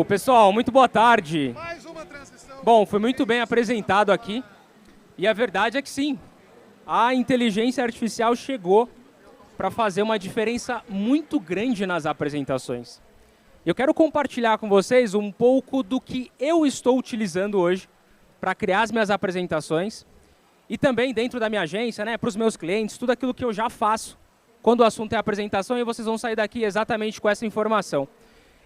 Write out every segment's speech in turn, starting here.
Pessoal, muito boa tarde. Mais uma transição. Bom, foi muito bem apresentado aqui. E a verdade é que sim, a inteligência artificial chegou para fazer uma diferença muito grande nas apresentações. Eu quero compartilhar com vocês um pouco do que eu estou utilizando hoje para criar as minhas apresentações e também dentro da minha agência, né, para os meus clientes, tudo aquilo que eu já faço quando o assunto é apresentação, e vocês vão sair daqui exatamente com essa informação.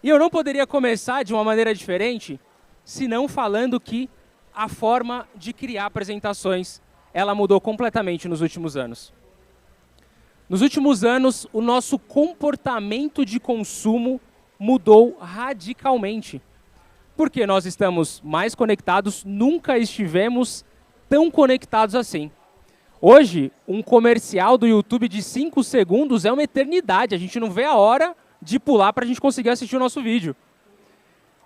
E eu não poderia começar de uma maneira diferente, senão falando que a forma de criar apresentações, ela mudou completamente nos últimos anos. Nos últimos anos, o nosso comportamento de consumo mudou radicalmente. Porque nós estamos mais conectados, nunca estivemos tão conectados assim. Hoje, um comercial do YouTube de 5 segundos é uma eternidade, a gente não vê a hora de pular para a gente conseguir assistir o nosso vídeo.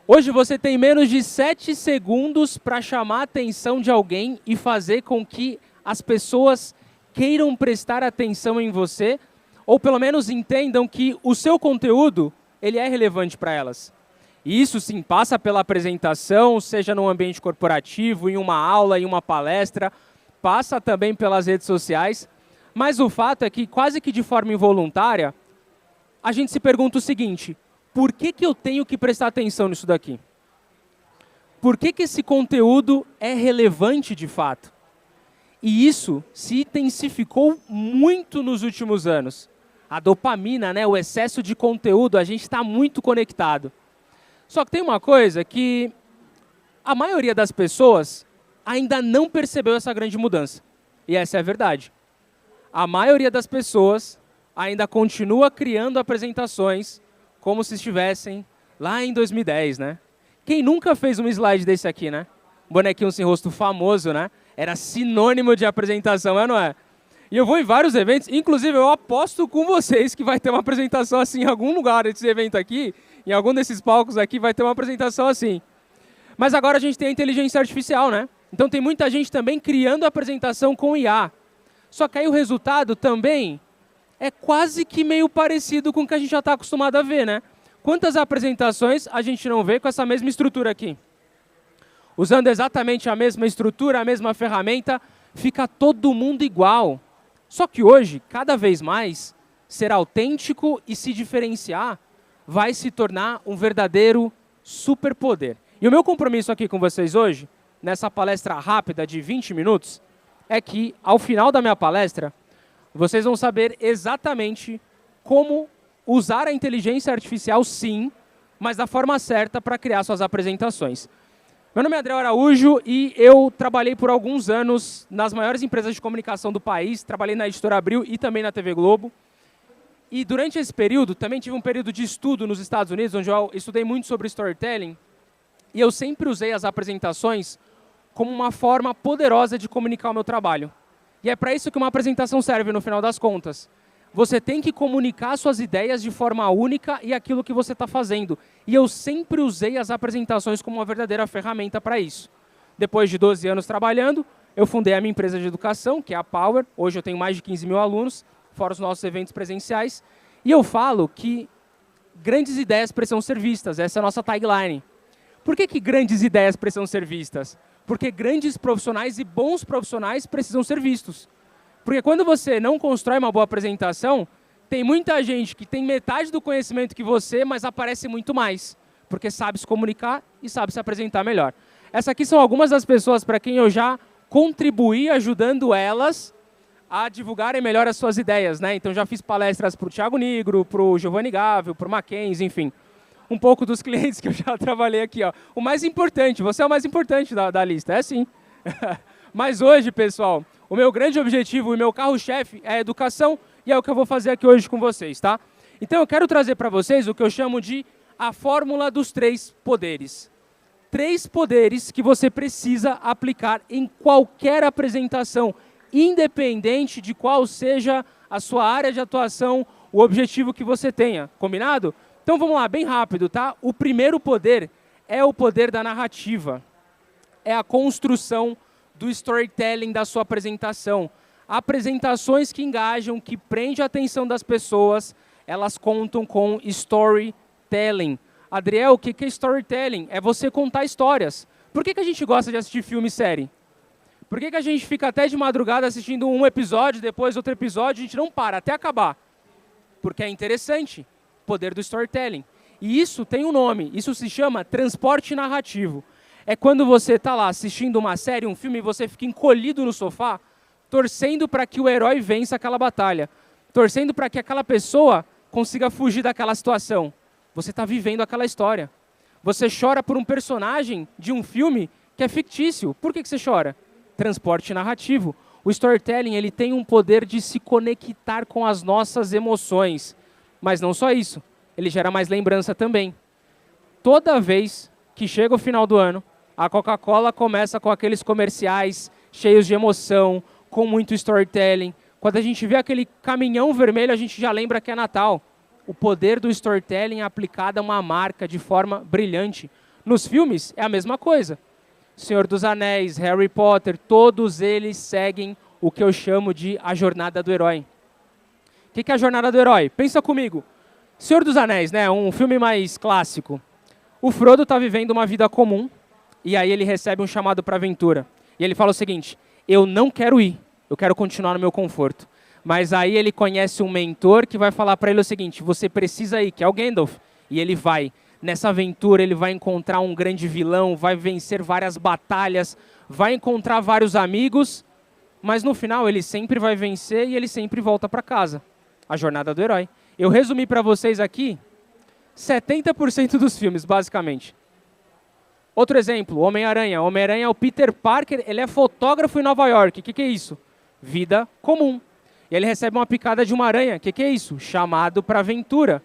Hoje você tem menos de 7 segundos para chamar a atenção de alguém e fazer com que as pessoas queiram prestar atenção em você, ou pelo menos entendam que o seu conteúdo ele é relevante para elas. E isso sim passa pela apresentação, seja num ambiente corporativo, em uma aula, em uma palestra, passa também pelas redes sociais, mas o fato é que quase que de forma involuntária, a gente se pergunta o seguinte: por que eu tenho que prestar atenção nisso daqui? Por que esse conteúdo é relevante de fato? E isso se intensificou muito nos últimos anos. A dopamina, né, o excesso de conteúdo, a gente está muito conectado. Só que tem uma coisa que a maioria das pessoas ainda não percebeu essa grande mudança. E essa é a verdade. A maioria das pessoas ainda continua criando apresentações como se estivessem lá em 2010, né? Quem nunca fez um slide desse aqui, né? Um bonequinho sem rosto famoso, né? Era sinônimo de apresentação, não é? E eu vou em vários eventos, inclusive eu aposto com vocês que vai ter uma apresentação assim em algum lugar desse evento aqui, em algum desses palcos aqui vai ter uma apresentação assim. Mas agora a gente tem a inteligência artificial, né? Então tem muita gente também criando a apresentação com IA. Só que aí o resultado também é quase que meio parecido com o que a gente já está acostumado a ver, né? Quantas apresentações a gente não vê com essa mesma estrutura aqui? Usando exatamente a mesma estrutura, a mesma ferramenta, fica todo mundo igual. Só que hoje, cada vez mais, ser autêntico e se diferenciar vai se tornar um verdadeiro superpoder. E o meu compromisso aqui com vocês hoje, nessa palestra rápida de 20 minutos, é que, ao final da minha palestra, vocês vão saber exatamente como usar a inteligência artificial, sim, mas da forma certa para criar suas apresentações. Meu nome é André Araújo e eu trabalhei por alguns anos nas maiores empresas de comunicação do país, trabalhei na Editora Abril e também na TV Globo. E durante esse período, também tive um período de estudo nos Estados Unidos, onde eu estudei muito sobre storytelling, e eu sempre usei as apresentações como uma forma poderosa de comunicar o meu trabalho. E é para isso que uma apresentação serve no final das contas. Você tem que comunicar suas ideias de forma única e aquilo que você está fazendo. E eu sempre usei as apresentações como uma verdadeira ferramenta para isso. Depois de 12 anos trabalhando, eu fundei a minha empresa de educação, que é a Power. Hoje eu tenho mais de 15 mil alunos, fora os nossos eventos presenciais. E eu falo que grandes ideias precisam ser vistas. Essa é a nossa tagline. Por que grandes ideias precisam ser vistas? Porque grandes profissionais e bons profissionais precisam ser vistos. Porque quando você não constrói uma boa apresentação, tem muita gente que tem metade do conhecimento que você, mas aparece muito mais. Porque sabe se comunicar e sabe se apresentar melhor. Essas aqui são algumas das pessoas para quem eu já contribuí ajudando elas a divulgarem melhor as suas ideias, né? Então já fiz palestras para o Thiago Nigro, para o Giovanni Gávio, para o Mackenzie, enfim. Um pouco dos clientes que eu já trabalhei aqui, ó. O mais importante, você é o mais importante da lista, é sim. Mas hoje, pessoal, o meu grande objetivo e meu carro-chefe é a educação e é o que eu vou fazer aqui hoje com vocês, tá? Então eu quero trazer para vocês o que eu chamo de a fórmula dos 3 poderes. 3 poderes que você precisa aplicar em qualquer apresentação, independente de qual seja a sua área de atuação, o objetivo que você tenha. Combinado? Então vamos lá, bem rápido, tá? O primeiro poder é o poder da narrativa. É a construção do storytelling da sua apresentação. Apresentações que engajam, que prendem a atenção das pessoas, elas contam com storytelling. Adriel, o que é storytelling? É você contar histórias. Por que a gente gosta de assistir filme e série? Por que a gente fica até de madrugada assistindo um episódio, depois outro episódio, a gente não para até acabar? Porque é interessante, o poder do storytelling. E isso tem um nome, isso se chama transporte narrativo. É quando você está lá assistindo uma série, um filme, e você fica encolhido no sofá, torcendo para que o herói vença aquela batalha, torcendo para que aquela pessoa consiga fugir daquela situação. Você está vivendo aquela história. Você chora por um personagem de um filme que é fictício. Por que você chora? Transporte narrativo. O storytelling ele tem um poder de se conectar com as nossas emoções. Mas não só isso, ele gera mais lembrança também. Toda vez que chega o final do ano, a Coca-Cola começa com aqueles comerciais cheios de emoção, com muito storytelling. Quando a gente vê aquele caminhão vermelho, a gente já lembra que é Natal. O poder do storytelling é aplicado a uma marca de forma brilhante. Nos filmes, é a mesma coisa. Senhor dos Anéis, Harry Potter, todos eles seguem o que eu chamo de a jornada do herói. O que é a jornada do herói? Pensa comigo. Senhor dos Anéis, né? Um filme mais clássico. O Frodo está vivendo uma vida comum e aí ele recebe um chamado para aventura. E ele fala o seguinte, eu não quero ir, eu quero continuar no meu conforto. Mas aí ele conhece um mentor que vai falar para ele o seguinte, você precisa ir, que é o Gandalf. E ele vai. Nessa aventura ele vai encontrar um grande vilão, vai vencer várias batalhas, vai encontrar vários amigos, mas no final ele sempre vai vencer e ele sempre volta para casa. A jornada do herói. Eu resumi para vocês aqui 70% dos filmes, basicamente. Outro exemplo, Homem-Aranha. Homem-Aranha é o Peter Parker, ele é fotógrafo em Nova York. O que é isso? Vida comum. E ele recebe uma picada de uma aranha. O que é isso? Chamado para aventura.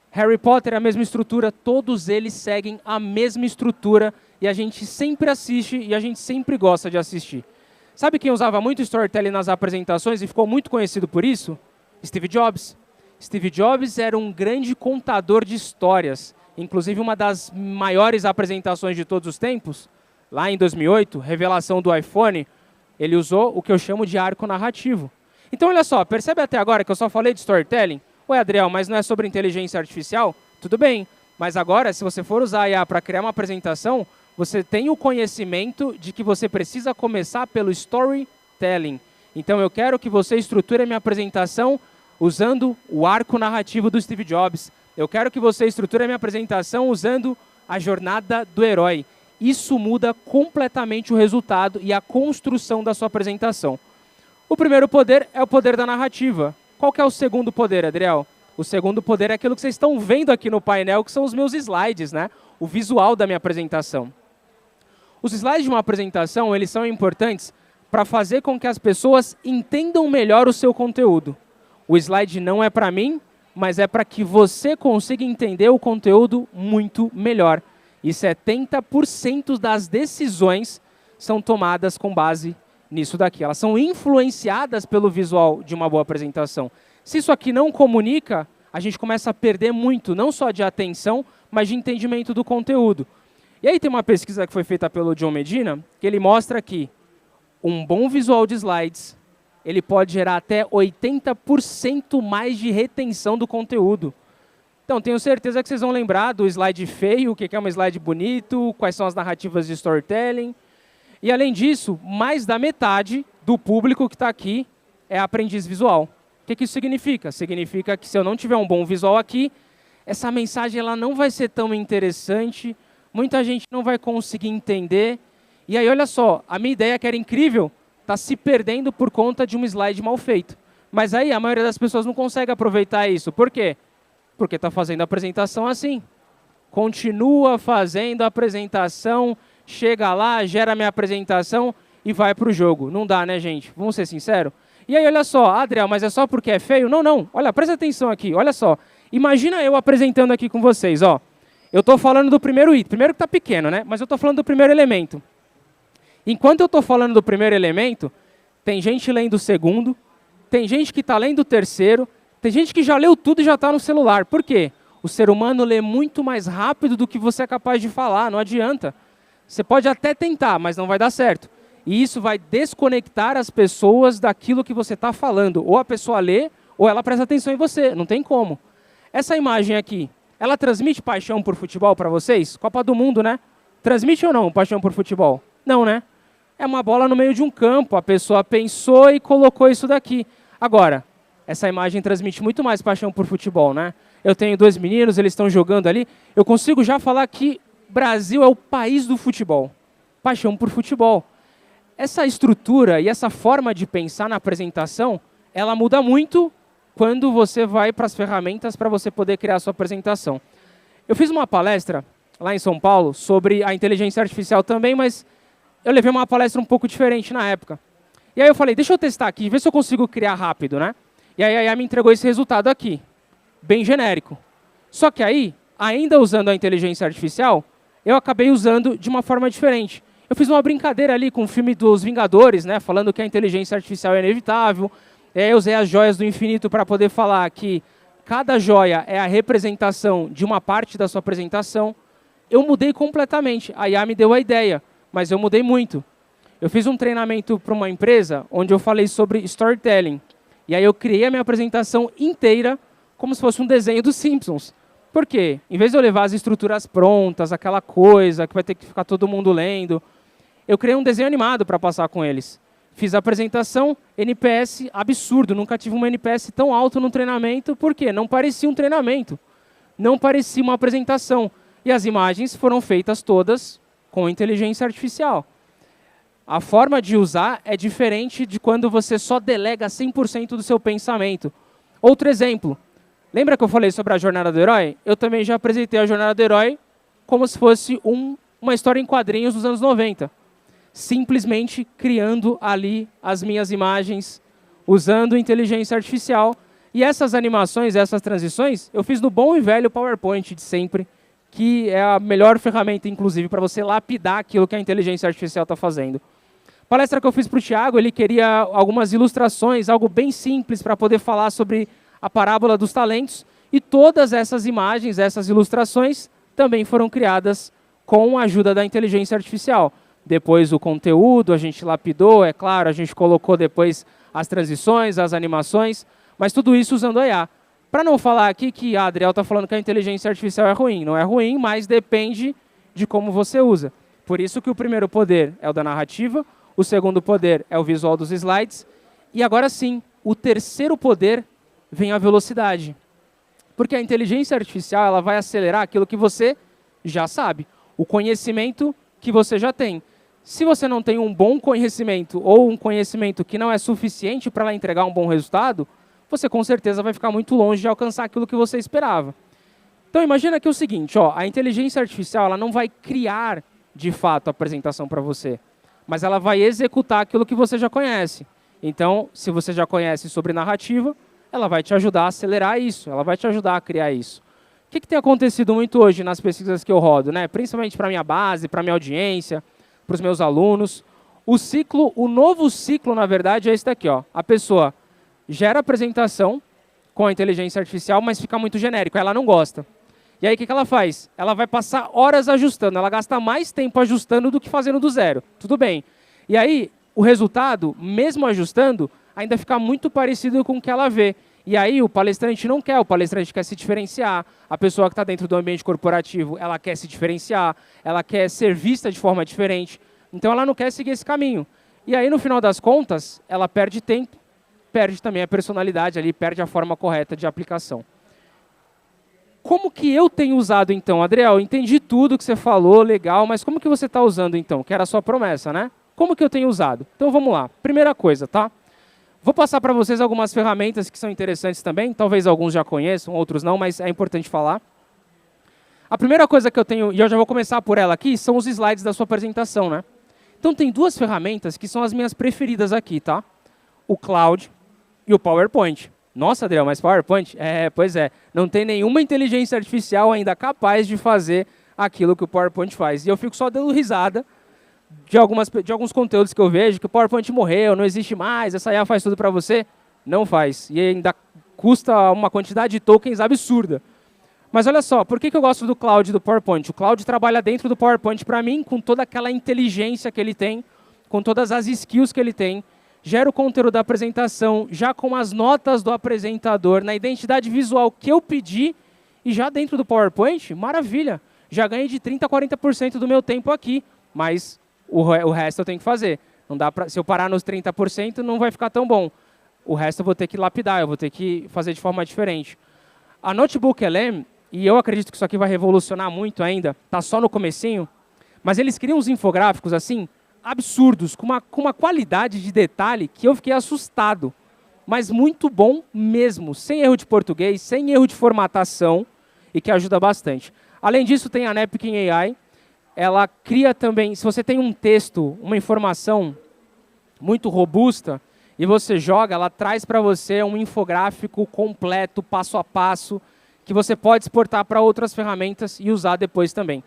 Harry Potter é a mesma estrutura, todos eles seguem a mesma estrutura e a gente sempre assiste e a gente sempre gosta de assistir. Sabe quem usava muito storytelling nas apresentações e ficou muito conhecido por isso? Steve Jobs. Steve Jobs era um grande contador de histórias. Inclusive, uma das maiores apresentações de todos os tempos, lá em 2008, revelação do iPhone, ele usou o que eu chamo de arco narrativo. Então, olha só, percebe até agora que eu só falei de storytelling? Ué, Adriel, mas não é sobre inteligência artificial? Tudo bem, mas agora, se você for usar a IA para criar uma apresentação, você tem o conhecimento de que você precisa começar pelo storytelling. Então, eu quero que você estruture a minha apresentação usando o arco narrativo do Steve Jobs. Eu quero que você estruture a minha apresentação usando a jornada do herói. Isso muda completamente o resultado e a construção da sua apresentação. O primeiro poder é o poder da narrativa. Qual que é o segundo poder, Adriel? O segundo poder é aquilo que vocês estão vendo aqui no painel, que são os meus slides, né? O visual da minha apresentação. Os slides de uma apresentação, eles são importantes para fazer com que as pessoas entendam melhor o seu conteúdo. O slide não é para mim, mas é para que você consiga entender o conteúdo muito melhor. E 70% das decisões são tomadas com base nisso daqui. Elas são influenciadas pelo visual de uma boa apresentação. Se isso aqui não comunica, a gente começa a perder muito, não só de atenção, mas de entendimento do conteúdo. E aí tem uma pesquisa que foi feita pelo John Medina, que ele mostra que um bom visual de slides, ele pode gerar até 80% mais de retenção do conteúdo. Então, tenho certeza que vocês vão lembrar do slide feio, o que é um slide bonito, quais são as narrativas de storytelling. E, além disso, mais da metade do público que está aqui é aprendiz visual. O que isso significa? Significa que se eu não tiver um bom visual aqui, essa mensagem ela não vai ser tão interessante, muita gente não vai conseguir entender. E aí, olha só, a minha ideia que era incrível está se perdendo por conta de um slide mal feito. Mas aí a maioria das pessoas não consegue aproveitar isso. Por quê? Porque está fazendo a apresentação assim. Continua fazendo a apresentação, chega lá, gera a minha apresentação e vai para o jogo. Não dá, né, gente? Vamos ser sinceros? E aí, olha só, Adriel, mas é só porque é feio? Não, não. Olha, presta atenção aqui, olha só. Imagina eu apresentando aqui com vocês, ó. Eu estou falando do primeiro item. Primeiro que está pequeno, né? Mas eu estou falando do primeiro elemento. Enquanto eu estou falando do primeiro elemento, tem gente lendo o segundo, tem gente que está lendo o terceiro, tem gente que já leu tudo e já está no celular. Por quê? O ser humano lê muito mais rápido do que você é capaz de falar, não adianta. Você pode até tentar, mas não vai dar certo. E isso vai desconectar as pessoas daquilo que você está falando. Ou a pessoa lê, ou ela presta atenção em você, não tem como. Essa imagem aqui ela transmite paixão por futebol para vocês? Copa do Mundo, né? Transmite ou não paixão por futebol? Não, né? É uma bola no meio de um campo, a pessoa pensou e colocou isso daqui. Agora, essa imagem transmite muito mais paixão por futebol, né? Eu tenho 2 meninos, eles estão jogando ali, eu consigo já falar que Brasil é o país do futebol. Paixão por futebol. Essa estrutura e essa forma de pensar na apresentação, ela muda muito quando você vai para as ferramentas para você poder criar a sua apresentação. Eu fiz uma palestra lá em São Paulo sobre a inteligência artificial também, mas eu levei uma palestra um pouco diferente na época. E aí eu falei, deixa eu testar aqui, ver se eu consigo criar rápido, né? E aí a IA me entregou esse resultado aqui, bem genérico. Só que aí, ainda usando a inteligência artificial, eu acabei usando de uma forma diferente. Eu fiz uma brincadeira ali com o filme dos Vingadores, né, falando que a inteligência artificial é inevitável. Eu usei as joias do infinito para poder falar que cada joia é a representação de uma parte da sua apresentação. Eu mudei completamente. A IA me deu a ideia, mas eu mudei muito. Eu fiz um treinamento para uma empresa onde eu falei sobre storytelling. E aí eu criei a minha apresentação inteira como se fosse um desenho dos Simpsons. Por quê? Em vez de eu levar as estruturas prontas, aquela coisa que vai ter que ficar todo mundo lendo, eu criei um desenho animado para passar com eles. Fiz a apresentação, NPS absurdo, nunca tive um NPS tão alto no treinamento, por quê? Não parecia um treinamento, não parecia uma apresentação. E as imagens foram feitas todas com inteligência artificial. A forma de usar é diferente de quando você só delega 100% do seu pensamento. Outro exemplo, lembra que eu falei sobre a jornada do herói? Eu também já apresentei a jornada do herói como se fosse uma história em quadrinhos dos anos 90. Simplesmente criando ali as minhas imagens, usando inteligência artificial. E essas animações, essas transições, eu fiz no bom e velho PowerPoint de sempre, que é a melhor ferramenta, inclusive, para você lapidar aquilo que a inteligência artificial está fazendo. Palestra que eu fiz para o Thiago, ele queria algumas ilustrações, algo bem simples para poder falar sobre a parábola dos talentos. E todas essas imagens, essas ilustrações, também foram criadas com a ajuda da inteligência artificial. Depois o conteúdo, a gente lapidou, é claro, a gente colocou depois as transições, as animações, mas tudo isso usando a IA. Para não falar aqui que a Adriel está falando que a inteligência artificial é ruim. Não é ruim, mas depende de como você usa. Por isso que o primeiro poder é o da narrativa, o segundo poder é o visual dos slides, e agora sim, o terceiro poder vem a velocidade. Porque a inteligência artificial ela vai acelerar aquilo que você já sabe, o conhecimento que você já tem. Se você não tem um bom conhecimento ou um conhecimento que não é suficiente para ela entregar um bom resultado, você com certeza vai ficar muito longe de alcançar aquilo que você esperava. Então imagina que é o seguinte, ó, a inteligência artificial ela não vai criar de fato a apresentação para você, mas ela vai executar aquilo que você já conhece. Então, se você já conhece sobre narrativa, ela vai te ajudar a acelerar isso, ela vai te ajudar a criar isso. O que tem acontecido muito hoje nas pesquisas que eu rodo, né? Principalmente para a minha base, para a minha audiência, para os meus alunos. O novo ciclo, na verdade, é esse daqui, ó. A pessoa gera apresentação com a inteligência artificial, mas fica muito genérico, ela não gosta. E aí o que ela faz? Ela vai passar horas ajustando, ela gasta mais tempo ajustando do que fazendo do zero. Tudo bem. E aí o resultado, mesmo ajustando, ainda fica muito parecido com o que ela vê. E aí o palestrante não quer, o palestrante quer se diferenciar, a pessoa que está dentro do ambiente corporativo, ela quer se diferenciar, ela quer ser vista de forma diferente, então ela não quer seguir esse caminho. E aí, no final das contas, ela perde tempo, perde também a personalidade ali, perde a forma correta de aplicação. Como que eu tenho usado, então? Adriel, entendi tudo que você falou, legal, mas como que você está usando, então? Que era a sua promessa, né? Como que eu tenho usado? Então, vamos lá. Primeira coisa, tá? Vou passar para vocês algumas ferramentas que são interessantes também. Talvez alguns já conheçam, outros não, mas é importante falar. A primeira coisa que eu tenho, e eu já vou começar por ela aqui, são os slides da sua apresentação, né? Então, tem duas ferramentas que são as minhas preferidas aqui, tá? O Cloud e o PowerPoint. Nossa, Adriel, mas PowerPoint? Pois é. Não tem nenhuma inteligência artificial ainda capaz de fazer aquilo que o PowerPoint faz. E eu fico só dando risada de alguns conteúdos que eu vejo, que o PowerPoint morreu, não existe mais, essa IA faz tudo para você. Não faz. E ainda custa uma quantidade de tokens absurda. Mas olha só, por que eu gosto do Cloud e do PowerPoint? O Cloud trabalha dentro do PowerPoint para mim, com toda aquela inteligência que ele tem, com todas as skills que ele tem, gera o conteúdo da apresentação, já com as notas do apresentador, na identidade visual que eu pedi, E já dentro do PowerPoint, maravilha. Já ganhei de 30% a 40% do meu tempo aqui, mas o resto eu tenho que fazer. Não dá pra, se eu parar nos 30%, não vai ficar tão bom. O resto eu vou ter que lapidar, eu vou ter que fazer de forma diferente. A Notebook LM, e eu acredito que isso aqui vai revolucionar muito ainda, está só no comecinho, mas eles criam uns infográficos assim, absurdos, com uma qualidade de detalhe que eu fiquei assustado. Mas muito bom mesmo, sem erro de português, sem erro de formatação, e que ajuda bastante. Além disso, tem a Napkin AI. Ela cria também, se você tem um texto, uma informação muito robusta, e você joga, ela traz para você um infográfico completo, passo a passo, que você pode exportar para outras ferramentas e usar depois também.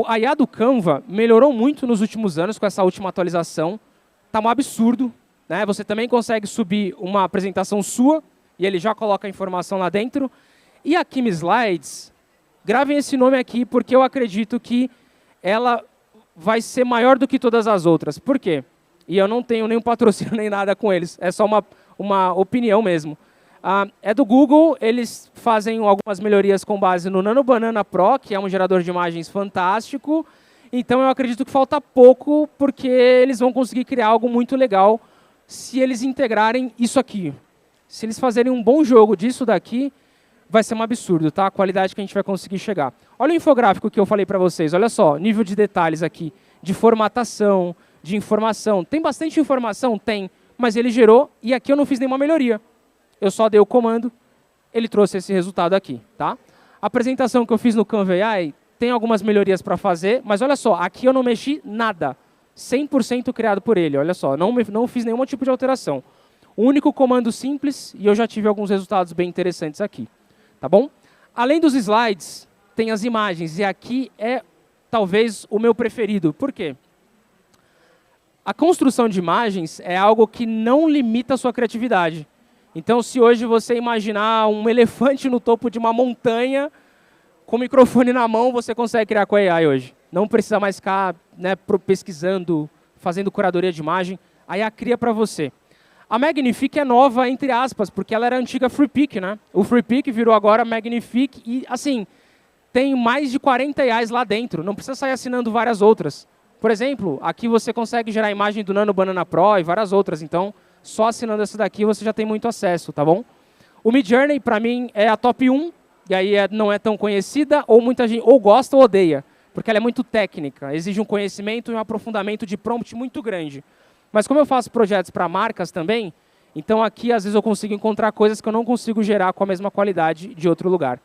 A IA do Canva melhorou muito nos últimos anos com essa última atualização. Está um absurdo. Né? Você também consegue subir uma apresentação sua, e ele já coloca a informação lá dentro. E a Kimi Slides, gravem esse nome aqui, porque eu acredito que ela vai ser maior do que todas as outras. Por quê? E eu não tenho nenhum patrocínio nem nada com eles, é só uma opinião mesmo. É do Google, eles fazem algumas melhorias com base no Nano Banana Pro, que é um gerador de imagens fantástico. Então eu acredito que falta pouco, porque eles vão conseguir criar algo muito legal se eles integrarem isso aqui. Se eles fazerem um bom jogo disso daqui, vai ser um absurdo, tá? A qualidade que a gente vai conseguir chegar. Olha o infográfico que eu falei para vocês, olha só, nível de detalhes aqui, de formatação, de informação. Tem bastante informação? Tem, mas ele gerou e aqui eu não fiz nenhuma melhoria. Eu só dei o comando, ele trouxe esse resultado aqui, tá? A apresentação que eu fiz no Canva AI tem algumas melhorias para fazer, mas olha só, aqui eu não mexi nada. 100% criado por ele, olha só, não fiz nenhum tipo de alteração. O único comando simples, e eu já tive alguns resultados bem interessantes aqui. Tá bom? Além dos slides, tem as imagens, e aqui é talvez o meu preferido. Por quê? A construção de imagens é algo que não limita a sua criatividade. Então, se hoje você imaginar um elefante no topo de uma montanha, com o microfone na mão, você consegue criar com a AI hoje. Não precisa mais ficar pesquisando, fazendo curadoria de imagem. A IA cria para você. A Magnifique é nova, entre aspas, porque ela era a antiga FreePic, né? O FreePic virou agora Magnifique e, assim, tem mais de 40 AIs lá dentro. Não precisa sair assinando várias outras. Por exemplo, aqui você consegue gerar a imagem do Nano Banana Pro e várias outras. Então, só assinando essa daqui você já tem muito acesso, tá bom? O Midjourney, para mim, é a top 1. E aí não é tão conhecida, ou muita gente ou gosta ou odeia. Porque ela é muito técnica, exige um conhecimento e um aprofundamento de prompt muito grande. Mas como eu faço projetos para marcas também, então aqui às vezes eu consigo encontrar coisas que eu não consigo gerar com a mesma qualidade de outro lugar.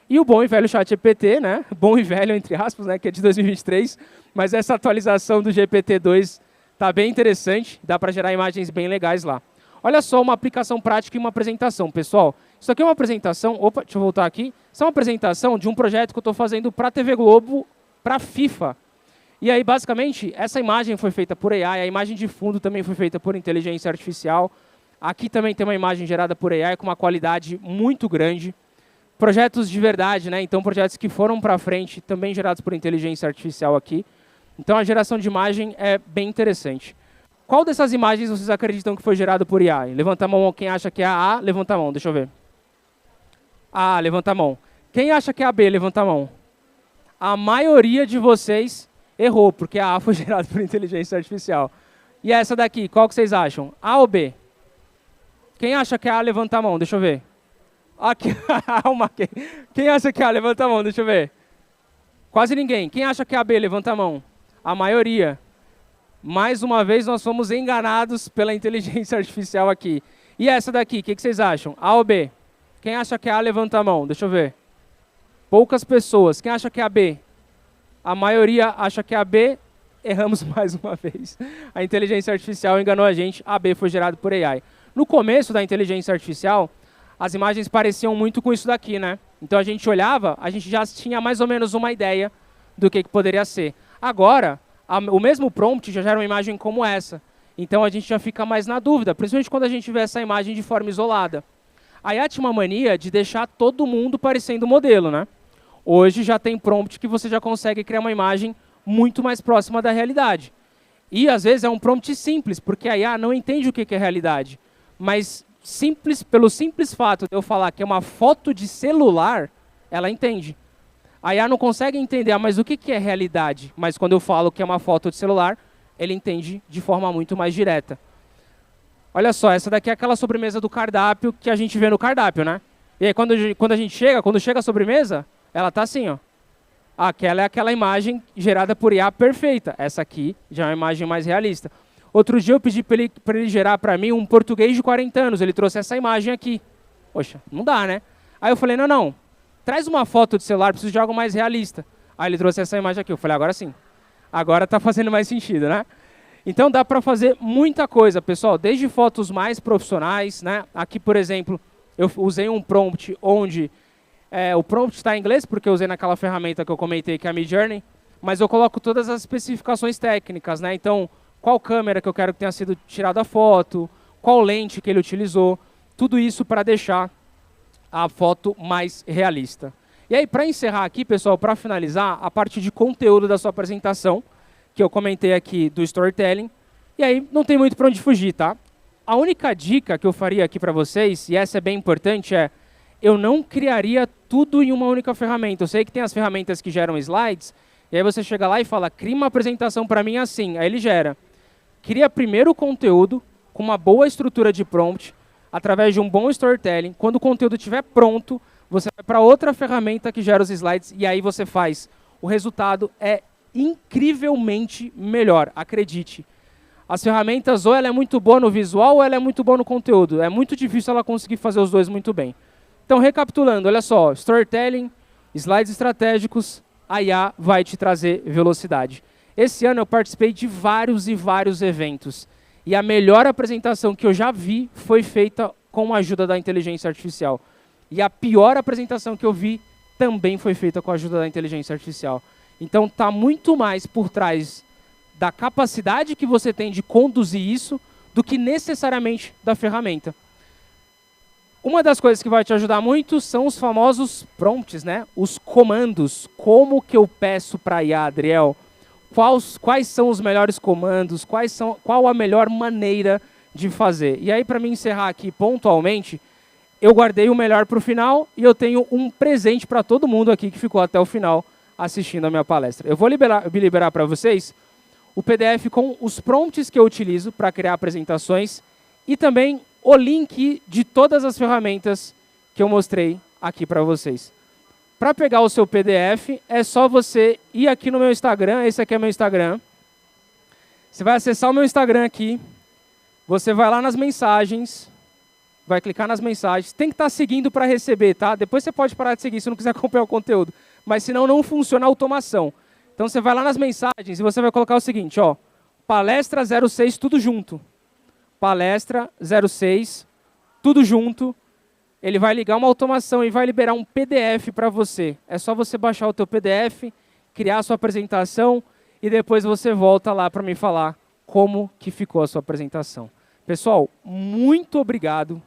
E o bom e velho ChatGPT, né? Bom e velho entre aspas, né? Que é de 2023, mas essa atualização do GPT-2 está bem interessante, dá para gerar imagens bem legais lá. Olha só uma aplicação prática e uma apresentação, pessoal. Isso aqui é uma apresentação, opa, deixa eu voltar aqui. Isso é uma apresentação de um projeto que eu estou fazendo para a TV Globo, para a FIFA. E aí, basicamente, essa imagem foi feita por AI, a imagem de fundo também foi feita por inteligência artificial. Aqui também tem uma imagem gerada por AI com uma qualidade muito grande. Projetos de verdade, né? Então, projetos que foram para frente, também gerados por inteligência artificial aqui. Então, a geração de imagem é bem interessante. Qual dessas imagens vocês acreditam que foi gerado por AI? Levanta a mão quem acha que é a A, levanta a mão, deixa eu ver. A, levanta a mão. Quem acha que é a B, levanta a mão. A maioria de vocês errou, porque a A foi gerada por inteligência artificial. E essa daqui, qual que vocês acham? A ou B? Quem acha que é A, levanta a mão, deixa eu ver. Aqui, quem acha que é A, levanta a mão, deixa eu ver. Quase ninguém. Quem acha que é a B, levanta a mão. A maioria. Mais uma vez, nós fomos enganados pela inteligência artificial aqui. E essa daqui, o que vocês acham? A ou B? Quem acha que é A, levanta a mão. Deixa eu ver. Poucas pessoas. Quem acha que é a B? A maioria acha que é a B. Erramos mais uma vez. A inteligência artificial enganou a gente. A B foi gerado por AI. No começo da inteligência artificial, as imagens pareciam muito com isso daqui, né? Então a gente olhava, a gente já tinha mais ou menos uma ideia do que poderia ser. Agora, o mesmo prompt já gera uma imagem como essa. Então a gente já fica mais na dúvida, principalmente quando a gente vê essa imagem de forma isolada. A IA tinha uma mania de deixar todo mundo parecendo modelo, né? Hoje já tem prompt que você já consegue criar uma imagem muito mais próxima da realidade. E às vezes é um prompt simples, porque a IA não entende o que é realidade. Mas pelo simples fato de eu falar que é uma foto de celular, ela entende. A IA não consegue entender, mas o que é realidade? Mas quando eu falo que é uma foto de celular, ele entende de forma muito mais direta. Olha só, essa daqui é aquela sobremesa do cardápio que a gente vê no cardápio, né? E aí quando chega a sobremesa, ela tá assim, ó. Aquela é aquela imagem gerada por IA perfeita. Essa aqui já é uma imagem mais realista. Outro dia eu pedi para ele gerar para mim um português de 40 anos. Ele trouxe essa imagem aqui. Poxa, não dá, né? Aí eu falei, não. Traz uma foto de celular, preciso de algo mais realista. Aí ele trouxe essa imagem aqui. Eu falei, agora sim. Agora está fazendo mais sentido, né? Então dá para fazer muita coisa, pessoal. Desde fotos mais profissionais, né? Aqui, por exemplo, eu usei um prompt onde o prompt está em inglês, porque eu usei naquela ferramenta que eu comentei, que é a Midjourney, mas eu coloco todas as especificações técnicas, né? Então, qual câmera que eu quero que tenha sido tirada a foto, qual lente que ele utilizou, tudo isso para deixar a foto mais realista. E aí, para encerrar aqui, pessoal, para finalizar, a parte de conteúdo da sua apresentação, que eu comentei aqui do storytelling, e aí não tem muito para onde fugir, tá? A única dica que eu faria aqui para vocês, e essa é bem importante, eu não criaria tudo em uma única ferramenta. Eu sei que tem as ferramentas que geram slides, e aí você chega lá e fala, cria uma apresentação para mim assim, aí ele gera. Cria primeiro o conteúdo, com uma boa estrutura de prompt, através de um bom storytelling. Quando o conteúdo estiver pronto, você vai para outra ferramenta que gera os slides e aí você faz. O resultado é incrivelmente melhor, acredite. As ferramentas, ou ela é muito boa no visual, ou ela é muito boa no conteúdo. É muito difícil ela conseguir fazer os dois muito bem. Então, recapitulando, olha só, storytelling, slides estratégicos, a IA vai te trazer velocidade. Esse ano eu participei de vários e vários eventos. E a melhor apresentação que eu já vi foi feita com a ajuda da inteligência artificial. E a pior apresentação que eu vi também foi feita com a ajuda da inteligência artificial. Então, está muito mais por trás da capacidade que você tem de conduzir isso do que necessariamente da ferramenta. Uma das coisas que vai te ajudar muito são os famosos prompts, né? Os comandos. Como que eu peço para a IA, Adriel? Quais são os melhores comandos, qual a melhor maneira de fazer. E aí, para me encerrar aqui pontualmente, eu guardei o melhor para o final e eu tenho um presente para todo mundo aqui que ficou até o final assistindo a minha palestra. Eu vou liberar para vocês o PDF com os prompts que eu utilizo para criar apresentações e também o link de todas as ferramentas que eu mostrei aqui para vocês. Para pegar o seu PDF, é só você ir aqui no meu Instagram, esse aqui é meu Instagram. Você vai acessar o meu Instagram aqui, você vai lá nas mensagens, vai clicar nas mensagens, tem que estar seguindo para receber, tá? Depois você pode parar de seguir se não quiser acompanhar o conteúdo, mas senão não funciona a automação. Então você vai lá nas mensagens e você vai colocar o seguinte, ó, palestra 06 tudo junto. Palestra 06 tudo junto. Ele vai ligar uma automação e vai liberar um PDF para você. É só você baixar o teu PDF, criar a sua apresentação e depois você volta lá para me falar como que ficou a sua apresentação. Pessoal, muito obrigado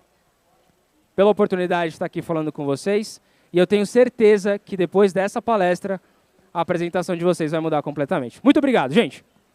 pela oportunidade de estar aqui falando com vocês. E eu tenho certeza que depois dessa palestra, a apresentação de vocês vai mudar completamente. Muito obrigado, gente!